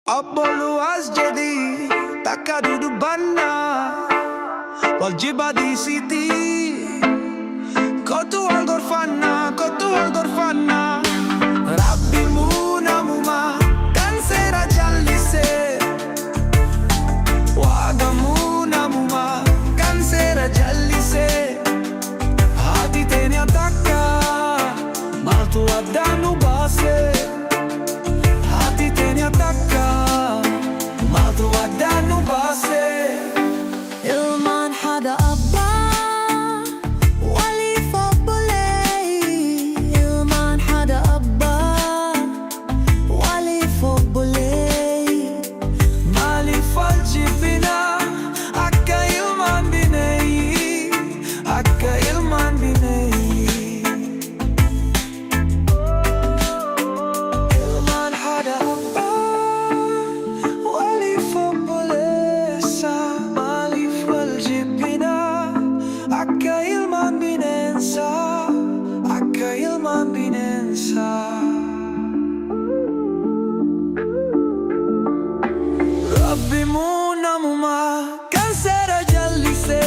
Abbolu asjedi takadudu banna Waljiba di siti Kotu al gorfanna Rabbi muna muma Kansera jallise Waga muna muma Kansera jallise Hati teni attacca Maltu addanu base Hati teni attacca Maltu addanu base Ilman hada abba Wali fobbulei Ilman hada abba Wali fobbulei Mali faljibina Akka ilman binei Akka ilman binei Ilman hada abba Wali fobbulesa Mali faljibina Akka ilman binensa Akka ilman binensa Rabbi muna muma Kansera jallise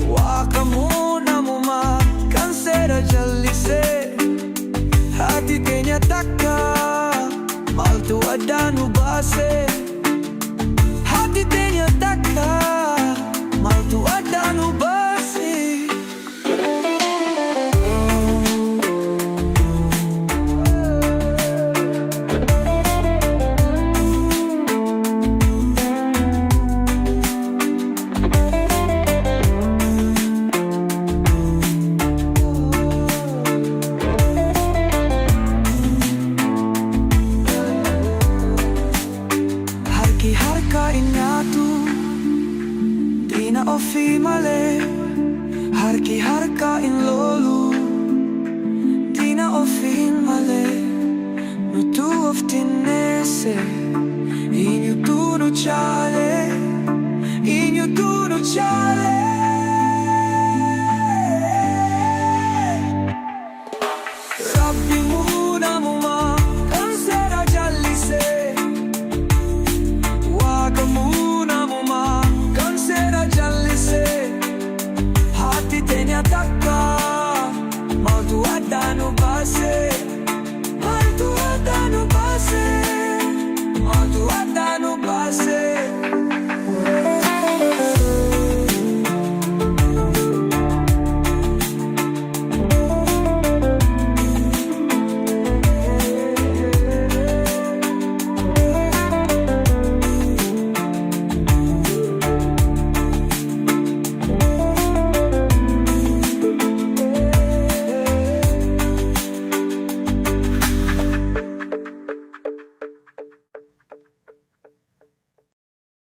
Waka muna muma Kansera jallise Hati kenya takka Maltu addanu base Hati kenya takka Maltu addanu base Harkain nyatu Dina ofi male harkain lolu Dina ofi male Nutu of tinese Inyu tu no chale Inyu tu no chale